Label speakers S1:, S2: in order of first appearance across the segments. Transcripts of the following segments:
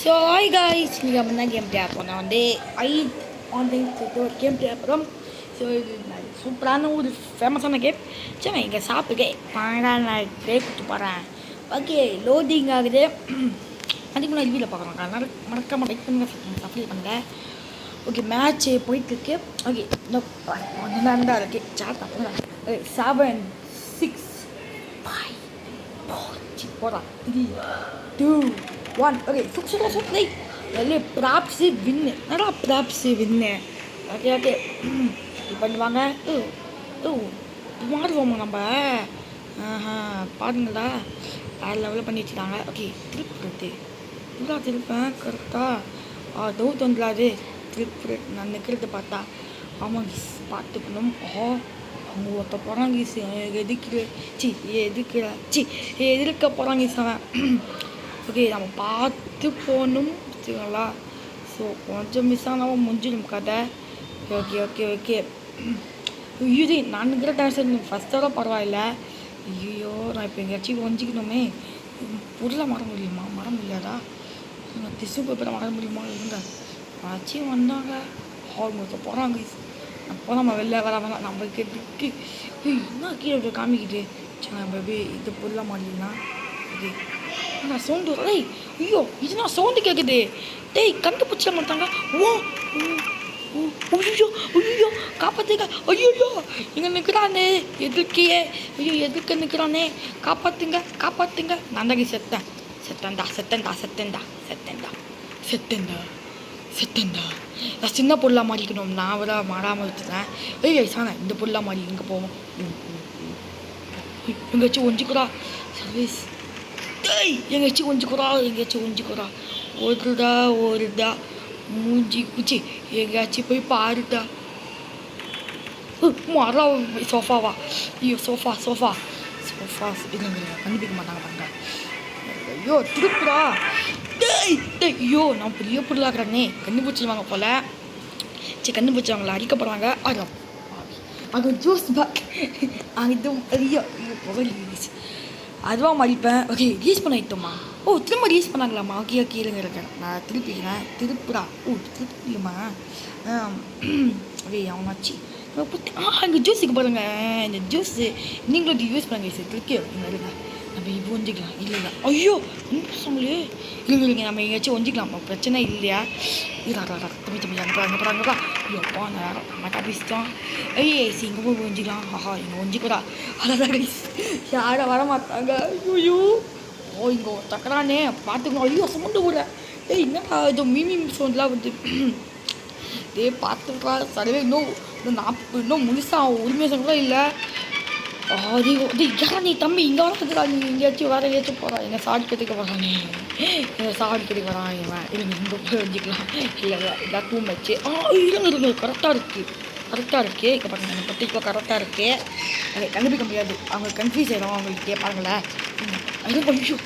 S1: so hi guys நீங்கள் அப்படின்னா game play off நான் வந்து ஆன்லைன் ஒரு கேம் பிளே அப்புறம் ஸோ இது சூப்பரான ஒரு ஃபேமஸான கேம் சரி இங்கே சாப்பிட்டுக்கே பாடா நான் ப்ளே கொடுத்து போகிறேன் ஓகே லோடிங் ஆகுது அதுக்கு முன்னாடி வீடியோ பார்க்குறோம் அதனால் மறக்காமல் லைக் பண்ணுங்கள் சப்ளை பண்ணுங்கள் ஓகே மேட்ச்சு போயிட்டுருக்கு ஓகே இன்னும் தான் இருக்குது சாட் அப்புறம் 7 6 5 4 போகிறான் 3 2 1 ஓகே சூப்பர் நல்ல ப்ராப்ஸு வின்னு நல்லா ப்ராப்ஸு வின்னு ஓகே ஓகே இது பண்ணுவாங்க மாறுவோமா நம்ம பாருங்களா வேறு லெவலில் பண்ணி வச்சுட்டாங்க ஓகே திருப்பு திருப்பேன் கரெக்டாக டவுட் வந்துடாது திருப்பு நான் நிற்கிறது பார்த்தா ஆமாம் கிஸ் பார்த்துக்கணும் அவங்க ஒருத்த போகிறாங்க கிஸ் எதிர்க்க போகிறாங்க கிஸ் அவன் ஓகே நம்ம பார்த்து போகணும் வச்சுக்கோங்களா ஸோ கொஞ்சம் மிஸ் ஆனாலும் முடிஞ்சிடும் கதை ஓகே ஓகே ஓகே ஐயோ நான் இருக்கிற டான்ஸ் ஃபஸ்ட்டோட பரவாயில்ல ஐயோ நான் இப்போ எங்கேயாச்சும் ஒஞ்சிக்கணுமே பொருளை மாற முடியாதா டிஷ்யூ பேப்பரை மாற முடியுமா இருந்தால் ஆச்சும் வந்தாங்க ஹால் மொத்த போகிறாங்க அப்போ நம்ம வெளில வர வேணாம் நம்ம கேட்டுக்கு என்ன கீழே காமிக்கிட்டு சரி நம்ம இது பொருளாக மாறிடலாம் ஓகே நான் சவுண்டு டேய் ஐயோ இது நான் சவுண்டு கேட்குது டேய் கண்டுபிடிச்ச மாட்டாங்க ஐயோ ஐயோ காப்பாற்றுங்க ஐயோ இங்கே நிற்கிறானே எதிர்க்கையே ஐயோ எதிர்க்க நிற்கிறானே காப்பாற்றுங்க நான் தான் செத்தேன்டா நான் சின்ன பொருளாக மாறிக்கணும் நான் விட மாறாமல் வச்சுருந்தேன் ஐயோ சாணா இந்த பொருளாக மாறி இங்கே போவோம் எங்கேயாச்சும் ஒஞ்சிக்கூடா சர்வீஸ் எங்கேயாச்சும் ஒஞ்சிக்கூடா ஒருடா மூஞ்சி குச்சி எங்கேயாச்சும் போய் பாருடா மரம் சோஃபாவா ஐயோ சோஃபா இல்லைங்க கண்டுபிடிக்க மாட்டாங்க பாருங்க ஐயோ திருப்புடா ஐயோ நான் பெரிய பொருளாக்குறேனே கண்டுபிடிச்சிடுவாங்க போல சரி கண்டுபிடிச்சவங்கள அடிக்கப்படுறாங்க அது ஜூஸ் பேக் இது ஐயோ புகழ் அதுவாக மடிப்பேன் ஓகே ரீஸ் பண்ண ஐட்டோமா திரும்ப ரீஸ் பண்ணாங்களாம்மா ஓகே இல்லைங்க இருக்கேன் நான் திருப்பிக்கிறேன் திருப்புடா திருப்பிமா ஓகே அவனாச்சு இங்கே ஜூஸுக்கு பாருங்கள் இந்த ஜூஸு நீங்களும் இது யூஸ் பண்ணுங்க சார் திருக்கி இருங்க நம்ம இப்போ ஒஞ்சிக்கலாம் இல்லை ஐயோ சொன்னாங்களே இல்லைங்க நம்ம எங்கேயாச்சும் ஒஞ்சிக்கலாம் பிரச்சனை இல்லையா தம்பி அனுப்புறாங்கப்பா ஐயோப்பா நேரம் நம்ம பேசிட்டோம் இங்கே போய் ஒஞ்சிக்கலாம் இங்கே ஒஞ்சிக்கூடா அதான் யாரை வர மாட்டாங்க ஐயோ இங்கே தக்கறானே பார்த்துக்கணும் ஐயோ சவுண்டு கூட என்னடா இது மீமி சவுண்டெலாம் வந்து பார்த்துக்கா சரிவே இன்னும் முழுசாக உரிமையாக கூட இல்லை யாரா நீ தம்பி இங்கே வரதுக்கா நீ எங்கேயாச்சும் வேறு எங்கேயாச்சும் போகிறான் என்ன சாடி கட்டிக்க வரானே சாடி கட்டிக்க வரான் இவன் இல்லைங்க இங்கே போய் வச்சுக்கலாம் இல்லை எல்லாம் டூ மேட்ச்சு இருங்க கரெக்டாக இருக்குது இப்போ பாருங்க என்னை பற்றி இப்போ கரெக்டாக இருக்குது அதை கண்டுபிடிக்க முடியாது அவங்க கன்ஃபியூஸ் ஆகிடும் அவங்களுக்கு கேட்பாங்களே அது கொஞ்சம்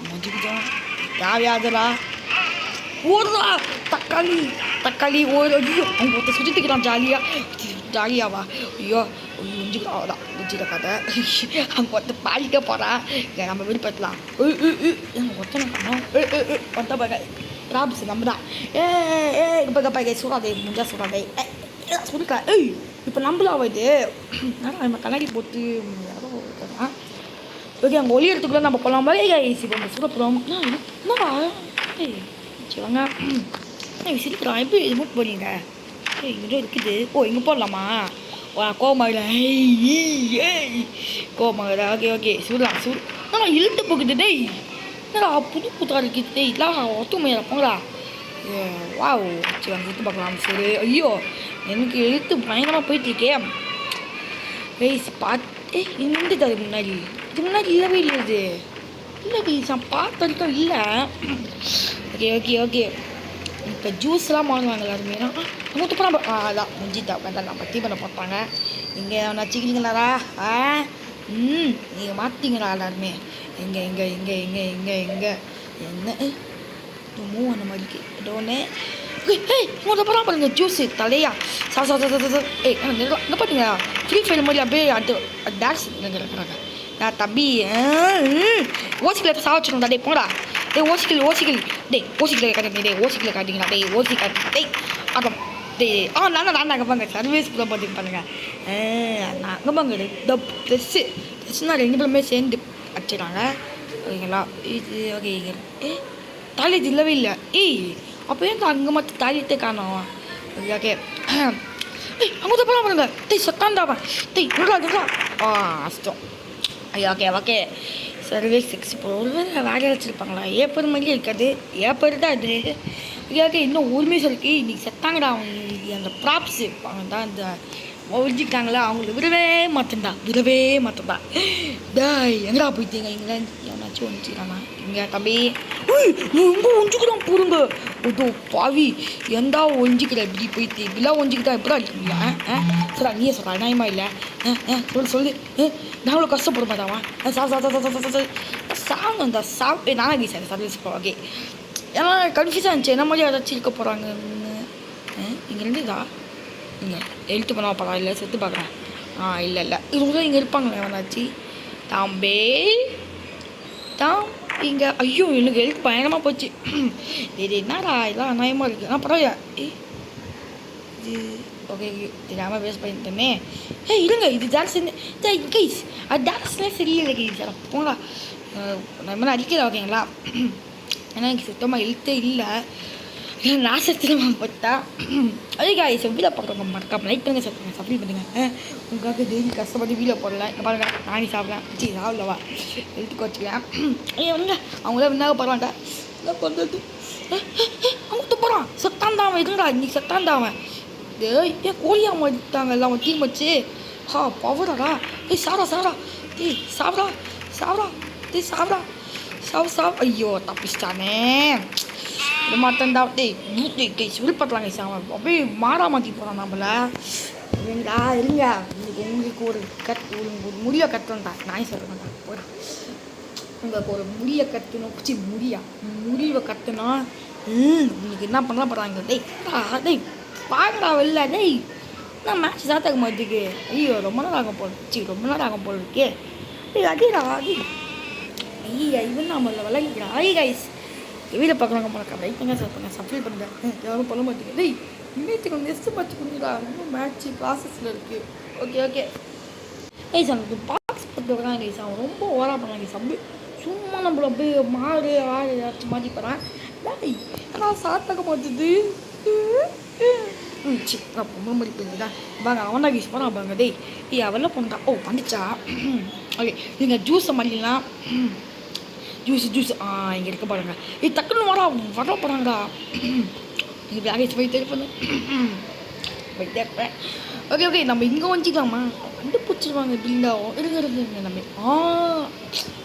S1: மஞ்சுக்குதான் தேவையாதுடா ஓடுறா தக்காளி ஓடு ஐயோ அவங்க ஒருத்தர் சுற்றிட்டுக்கிறான் ஜாலியாவா ஐயோ முடிஞ்சுக்கலாம் முடிஞ்சிட கதை அவங்க ஒருத்தர் பாடிக்க போகிறான் நம்ம விருப்பத்தலாம் ஒருத்தனை பண்ணோம் ஒருத்த பாக்க ப்ராப்ஸ் நம்ம தான் இப்போ சூடாதே முடிஞ்சா சூடாதே சொல்லிக்கா இப்போ நம்மளாவா இது நம்ம கண்ணாடி போட்டு ஓகே அங்கே ஒளி எடுத்துக்குள்ள நம்ம போகலாம் இப்போ நம்ம சூட போகிறோம் என்னடா சரிவாங்க சிரிக்கிறான் எப்படி இது மூட் போறீங்க இங்கே இருக்குது இங்கே போடலாமா கோமாயில கோமாயில ஓகே சூடலாம் இழுத்து போக்குது என்னடா புதுத்தாக இருக்குது இதெல்லாம் ஒத்துமையில போங்களா வா சரி அங்கே இழுத்து பார்க்கலாம் சரி ஐயோ எனக்கு இழுத்து பயங்கரமாக போயிட்டுருக்கேன் பார்த்து இருந்துட்டாரு முன்னாடி இல்லவே இல்லை இல்லை நான் பார்த்த வரைக்கும் இல்லை ஓகே இப்போ ஜூஸ்லாம் வாங்குவாங்க எல்லாருமே நூற்று போனால் அதான் முடிஞ்சிட்டா வேண்டாம் நான் பற்றி பண்ண பார்ப்பாங்க இங்கே நச்சிக்கிறீங்களாடா நீங்கள் மாற்றிங்களா எல்லாருமே எங்கே என்ன மூ அந்த மாதிரிக்கு டோனே மூணு படம் பாருங்க ஜூஸு தலையா இங்கே பார்த்தீங்களா ஃப்ரீ ஃபயர் மாதிரி அப்படியே டான்ஸ் இருக்கிறாங்க நான் தம்பி ஓசிக்கில் சாவச்சிடும் டே போடா டேய் ஓசிக்கல் டேய் ஓசிக்கல் காட்டுங்க டேய் ஓசிக்கல் காட்டுங்களா டேய் ஓசி காட்டுங்க டேய் அதான் டேய் நான் அங்கே பாங்க சர்வீஸ் கூட பார்த்துட்டு பாருங்க நான் அங்கே பாங்க இந்த ட்ரெஸ்ஸுனா 2 பேருமே சேர்ந்து வச்சுட்டாங்க ஓகேங்களா இது ஓகே டாய்லெட் இல்லவே இல்லை அப்போ ஏன் அங்கே மட்டும் டாய்லெட்டே காணோம் ஓகே அங்கே தான் போகலாம் பாருங்க டேய் சத்தாண்டாவா டேய் விடா அஷ்டம் ஓகே சர்வீஸ் 6 இப்போ ஒருவேளை வேலையை வச்சுருப்பாங்களா ஏப்பர் மாதிரியே இருக்காது ஏப்பர் தான் அது ஓகே இன்னும் உரிமை சொல்லி இன்றைக்கி செத்தாங்கடா அவங்க அந்த ப்ராப்ஸ் அவங்க தான் இந்த ஒழிஞ்சிக்கிட்டாங்களா அவங்கள விடவே மாட்டேன்டா டாய் எங்கடா போயிட்டீங்க இங்கே எவனாச்சும் ஒழிச்சிக்கிறானா இங்கே தம்பி எங்கே ஒழிஞ்சிக்கிறோம் போடுங்க ஓ பாவி எந்தா ஒழிஞ்சிக்கிற இப்படி போயிட்டு இப்படிலாம் ஒழிஞ்சிக்கிட்டா எப்படா இருக்கீங்களா சொல்கிறா நீயே சொல்கிறா நியாயமா இல்லை சொல்லு நான் அவ்வளோ கஷ்டப்பட மாட்டாமா சாப்பிட்டு நானே சார் சர்வீஸ் ஓகே ஏன்னா கன்ஃபியூஸாக இருந்துச்சு என்ன மாதிரி ஏதாச்சும் இருக்க போகிறாங்கன்னு இங்கே 2 இதா இங்கே எழுத்து பண்ண போகிறா இல்லை செத்து பார்க்குறேன் இல்லை இவங்க இங்கே இருப்பாங்களே எவனாச்சு தாம்பே இங்கே ஐயோ எனக்கு எழுத்து பயணமாக போச்சு இது என்னடா இதெல்லாம் அநியாயமாக இருக்குது ஆனால் பரவாயில்ல இது ஓகே தெரியாமல் வேஸ்ட் பண்ணிட்டேனே இருங்க இது டான்ஸ் கைஸ் அது டான்ஸ்னே சரியில்லை கைஸ் போங்களா நம்ம அடிக்கல ஓகேங்களா ஏன்னா எனக்கு சுத்தமாக எழுத்தே இல்லை நாசத்தில் பார்த்தா அதே காய்ஸ் வீடியோ பார்க்குறவங்க மறக்காம லைக் பண்ணுங்க சப்ஸ்கிரைப் பண்ணுங்க உங்களுக்காக டெய்லி கஷ்டப்பட்டு வீடியோ போடல இங்கே பாருங்க நானே சாப்பிட்றேன் சாப்பிடவா எழுத்துக்கு வச்சுக்கிறேன் வந்து அவங்கள என்ன பரவாண்ட என்ன பண்ணுறது அவங்க போகிறான் சத்தாந்தாவன் இருங்கடா இன்னைக்கு சத்தாந்தாவன் ஏன் கோழியாக மாட்டாங்க எல்லாம் அவன் டீம் வச்சு பவராடா சாப்பிடா ஐயோ தப்பிச்சிட்டானே மாட்டேன்டா டேய் விருப்பத்தலாம் கைஸ் அவன் அப்படியே மாறா மாற்றி போகிறான் நம்மள இல்லைங்களா இருங்க உங்களுக்கு ஒரு முடியை கட்டணும்டா நான் சொல்கிறேன்டா போகிறேன் உங்களுக்கு ஒரு முடியை கட்டணும் முடிவை கட்டணும் உங்களுக்கு என்ன பண்ணலாம் போகிறாங்க டேய் பாருடா வெளில டேய் நான் மேட்ச் சாத்தாக்க மாட்டேக்கு ஐயோ ரொம்ப நேரம் ஆகும் போல இருக்கே அடிடா இவன் நம்மள விளையாடுறா கைஸ் வீடியோ பார்க்குறாங்க மறக்காம லைக் பண்ணுங்க சப்ஸ்கிரைப் பண்ணுங்க யாரும் பண்ண மாட்டேங்க டேய் இன்னைக்கு நெக்ஸ்ட்டு பார்த்து கொடுங்கடா ரொம்ப மேட்ச்சு ப்ராசஸில் இருக்குது ஓகே எனக்கு பாக்ஸ் பார்த்து வராங்க கைஸ் அவன் ரொம்ப ஓவராக பண்ணாங்க சம்பி சும்மா நம்மள அப்படியே மாடு ஆடு ஏதாச்சும் மாற்றி போகிறான் டேய் ஆனால் சாத்தாக்க மாட்டுது நான் ரொம்ப மாதிரி பண்ணிடா பாங்க அவனா யூஸ் பண்ணா பாருங்க டேய் அவெல்லாம் பண்ணுறா வந்துச்சா ஓகே நீங்கள் ஜூஸை மாறிடலாம் ஜூஸ் இங்கே இருக்க பாருங்க டக்குன்னு வர போகிறாங்கடா நீங்கள் பேகேஜ் போய் தேடி போயிட்டே இருப்பேன் ஓகே நம்ம இங்கே வஞ்சிக்கலாமா கண்டுபிடிச்சிருவாங்க இப்படிங்களா இருங்க நம்ம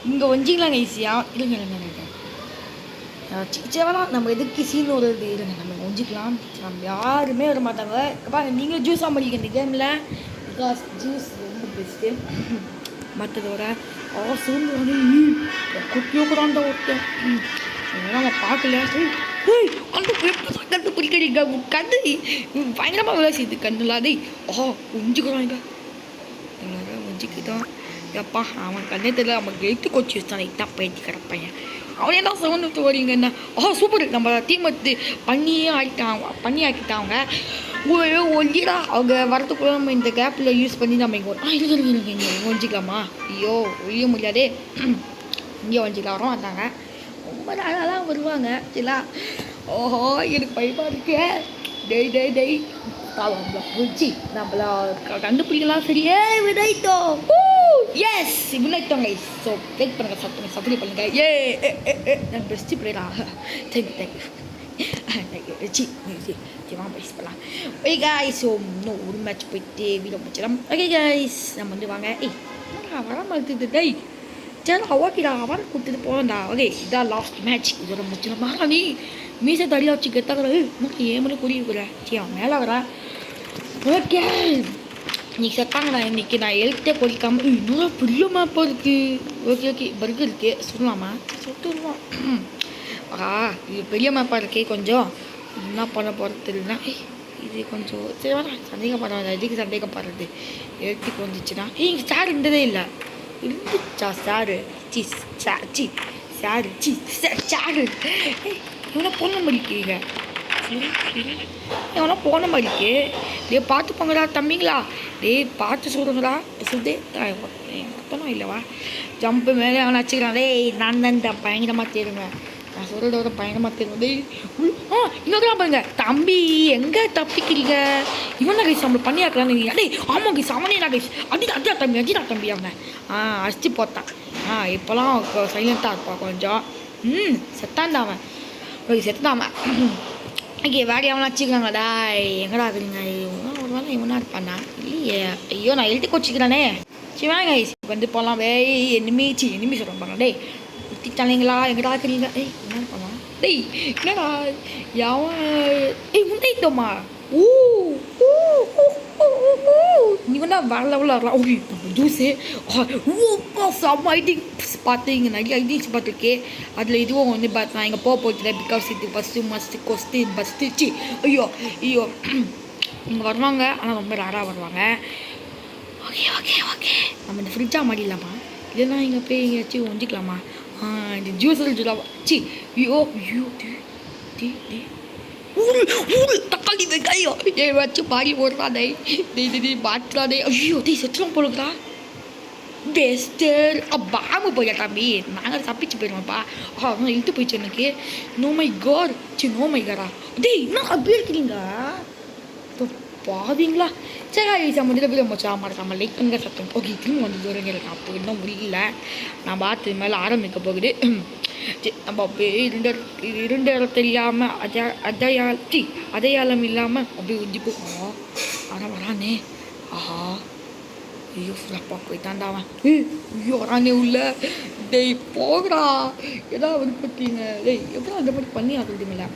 S1: இங்கே வஞ்சிக்கலாங்க ஈஸியாக இருங்க சிச்சவெல்லாம் நம்ம எதுக்கு சீன் வருது இருங்க நம்ம வஞ்சிக்கலாம் நம்ம யாருமே வர மாட்டாங்க பாருங்க நீங்களும் ஜூஸாக மாறிக்க இந்த கேமில் பிகாஸ் ஜூஸ் ரொம்ப பெஸ்ட்டு மற்றதோட சேர்ந்து வந்து குட்டியோக்குறான்டா ஒருத்தன் நம்ம பார்க்கல அந்த கண்டு பிடிக்கிறீங்க கண்டு பயங்கரமாக வேலை செய்யுது கண்ணுலாதே ஒஞ்சிக்கிறாங்க எல்லாரும் ஒஞ்சிக்கிட்டான் எப்பா அவன் கண்ணே தெரியல அவன் எழுத்து கொச்சி வச்சான் இதான் பயிற்சி கிடப்பையன் அவனே தான் சவுண்ட் விட்டு வரீங்க என்ன சூப்பர் நம்ம டீம் எடுத்து பண்ணி ஆக்கிட்டாங்க ஒல்லிடா அவங்க வரத்துக்குள்ள நம்ம இந்த கேப்பில் யூஸ் பண்ணி நம்ம இங்கே ஒஞ்சிக்கலாமா ஐயோ ஒழிய முடியாதே இங்கே ஒஞ்சிக்கலாம் வரோம் வந்தாங்க ரொம்ப நாளாக தான் வருவாங்க சரிங்களா எனக்கு பயமாக இருக்கு டெய் புரிச்சு நம்மள கண்டுபிடிக்கலாம் சரியே விதைத்தோம் எஸ் விளைத்தோம் கைஸ் ஸோ லைக் பண்ணுங்கள் சப்ஸ்கிரைப் பண்ணுங்கள் நான் பெஸ்ட்டு பிளேயரா தேங்க்யூ வாங்க பைஸ் பண்ணலாம் ஓகே கைஸ் ஸோ இன்னும் ஒரு மேட்ச் போயிட்டு வீடியோ முடிச்சிடலாம் ஓகே கைஸ் நம்ம வந்து வாங்க வர மாதிரி டேய் சரி ஓகேடா அவரை கொடுத்துட்டு போகலாம்டா ஓகே இதான் லாஸ்ட் மேட்ச் இதோட முடிச்சிடலாம் நீ மீசை தடியாக வச்சு கெத்தாக்கிறது இன்னும் ஏமனு கூடியிருக்கிற சரி அவன் மேலே வரேன் ஓகே நீ செத்தாங்கடா இன்றைக்கி நான் எழுத்தே கொதிக்காமல் இன்னும் பெரிய மேப்பாக இருக்குது ஓகே பர்கர் இருக்குது சொல்லலாமா சொல்லிட்டுருவோம் இது பெரிய மேப்பாக இருக்கே கொஞ்சம் என்ன பண்ண போகிறது தெரியலனா இது கொஞ்சம் சரி வேணா சந்தேகப்படுறாங்க எதுக்கு சந்தேகப்படுறது எழுத்துக்கு வந்துச்சுன்னா இங்கே ஸ்டார் இருந்ததே இல்லை இருந்துச்சா ஸ்டாரு சாரு சாரு இவனை போன மாதிரிக்கீங்க எவனா போன மாதிரிக்கு டே பார்த்து போங்கடா தம்பிங்களா டே பார்த்து சொல்லுங்கடா சுதே மொத்தமாக இல்லைவா ஜம்ப்பு மேலே அவனை வச்சுக்கிறான் டேய் நான் தான் பயங்கரமாக தேடுவேன் நான் சொல்கிறத பயங்கரமாக தேடுவேன் டேய் இன்னொரு பாருங்க தம்பி எங்கே தப்பிக்கிறீங்க இவன் கைஸ் நம்மளை பண்ணியாக்கலான்னு டேய் ஆமாம் கைஸ் அவனே நான் கைஸ் அடிடா தம்பி அவனை அடிச்சு போட்டான் இப்போலாம் சைலண்ட்டாக இருப்பான் கொஞ்சம் செத்தான்டா அவன் செத்தாமன் ஓகே வேறு எவனா வச்சுக்கிறாங்கடா எங்கடா இருக்குறீங்க ஒரு வேலை இவனா இருப்பாண்ணா இல்லையே ஐயோ நான் எழுதி கொச்சிக்கிறானே சரி வாங்க வந்து போகலாம் எனிமி சொல்கிறாங்க டேய் குத்திட்டானீங்களா எங்கடா இருக்கிறீங்க என்ன பண்ணலாம் டேய் என்னடா எவன் முந்தைத்தோமா இவன் தான் வேற லெவலில் வரலாம் நம்ம ஜூஸு செம்ம ஐடிங்ஸ் பார்த்து இங்கே நிறைய ஐடிங்ஸ் பார்த்துருக்கேன் அதில் இதுவும் வந்து நான் இங்கே போகிறேன் பிகாஸ் இது பஸ்ட்டு ஐயோ இங்கே வருவாங்க ஆனால் ரொம்ப ரேராக வருவாங்க ஓகே நம்ம இந்த ஃப்ரிட்ஜாக மாட்டிடலாமா இதெல்லாம் இங்கே போய் எங்கேயாச்சும் ஒஞ்சிக்கலாமா இந்த ஜூஸில் சி ஐயோ தக்காளி வெங்காயம் வச்சு பாடி ஓடுறாடே மாட்டுறாடே ஐயோ செத்துலாம் போடுறா பெஸ்டர் பாம்பு போயா தம்பி நாங்கள் தப்பிச்சு போயிடுவோம்ப்பா அவன் இழுத்து போயிடுச்சு எனக்கு நோமை காடா டேய் இன்னும் அப்படியே இருக்கிறீங்க பாவீங்களா சரி சம்மந்தில் போய் நம்ம மறக்காமல் லைக் பண்ணுங்க சத்தம் ஓகே திரும்ப வந்து தூரங்க இருக்கு அப்போ இன்னும் முடியல நான் பார்த்து மேலே ஆரம்பிக்க போகுது நம்ம அப்படியே இருண்ட இடத்துல இல்லாமல் அடையாளம் இல்லாமல் அப்படியே உஞ்சி போவோம் ஆனால் வரானே ஆஹா ஐயோ ஃபுல்லாப்பா போயிட்டான்டாவன் ஐயோ வரானே உள்ள டேய் போகிறா ஏதாவது வந்து பார்த்தீங்க டேய் எப்படா அந்த மாதிரி பண்ணி ஆகுதுங்களா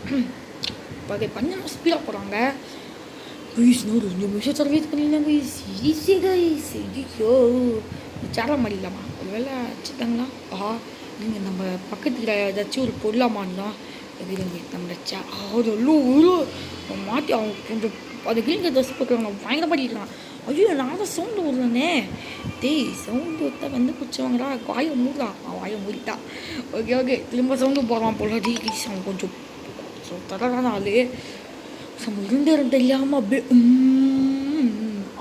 S1: இப்போ அதை பண்ணி ஸ்பீடாக போகிறாங்க இன்னொரு 2 நிமிஷம் சர்வீஸ் பண்ணிடலாங்க ஐயோ சேர மாதிரி இல்லாமா ஒரு வேளை வச்சுட்டாங்களா நீங்கள் நம்ம பக்கத்தில் ஏதாச்சும் ஒரு பொருளாக இருந்தோம் எதிரங்க நம்ம மாற்றி அவன் கொஞ்சம் அது கிரீன் ட்ரெஸ் போட்டுருவாங்க பயங்கர பண்ணிடுறான் ஐயோ நான் தான் சவுண்டு விடுறேனே டேய் சவுண்டு விட்டா வந்து பிடிச்சவங்கடா வாயை மூடுறான் வாயை மூடிட்டா ஓகே திரும்ப சவுண்டு போடுறான் போல டீஸ் அவன் கொஞ்சம் தரடான ஆள் நம்ம இருந்தேரம் தெரியாமல் அப்படியே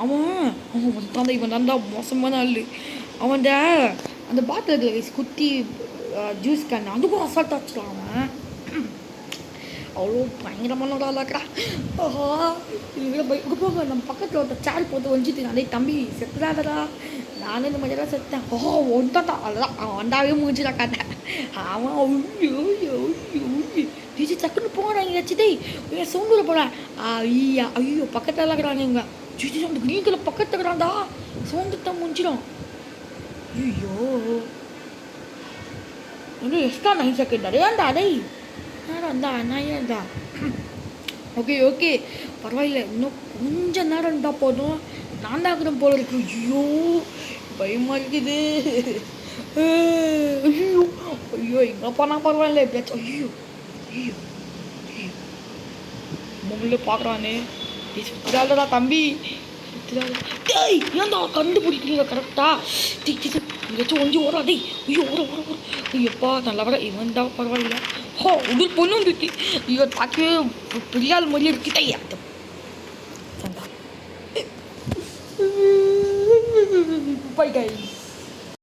S1: அவன் வந்தாண்டா இவன் தாண்டா மோசமான ஆள் அவன் அந்த பாட்டில் குத்தி ஜூஸ் கேன் அது கூட அசால்ட் ஆச்சுடான் அவன் அவ்வளோ பயங்கரமான ஒரு ஆளாக்கிறா போங்க நம்ம பக்கத்தில் ஒருத்தர் சேர் போட்டு வஞ்சிட்டு அதே தம்பி செத்துடாதடா நானும் இந்த மாதிரிலாம் செத்தேன் ஒன்றாட்டா அதுதான் அவன் வந்தாவே முடிஞ்சுடா கதை அவன் ஐயோ டிஜி டக்குன்னு போகிறாங்க ஏதாச்சும் டேய் சவுண்டில் போகிறேன் ஐயோ பக்கத்தில் இருக்கிறாங்க இவங்க டிஜி சவுண்டு க்ரீன் கலர் பக்கத்தில் இருக்கிறான்டா சவுண்டு தான் முடிஞ்சிடும் ஐயோ இன்னும் எக்ஸ்ட்ரா 9 செகண்ட் ஏன்டா டேய் ஏன்டா ஓகே பரவாயில்ல இன்னும் கொஞ்சம் நேரம் இருந்தால் போதும் நான் தான் இருக்கிறேன் போல இருக்கு ஐயோ பயமாக இருக்குது ஐயோ எங்கே போனால் பரவாயில்ல எப்படியாச்சும் ஐயோ முள்ளு பார்க்குறானே சுற்றுலாடா தம்பி டேய் ஏன்டா கண்டுபிடிக்கிறீங்க கரெக்டாக எங்கேயாச்சும் ஒஞ்சி ஓடா டேய் ஐயோ ஓட ஐயோப்பா நல்லா வர இவன் தான் பரவாயில்ல உடல் பொண்ணு வந்துருக்கு ஐயோ பார்க்கவே பெரிய ஆள் மாதிரியே இருக்கு தையா பை கை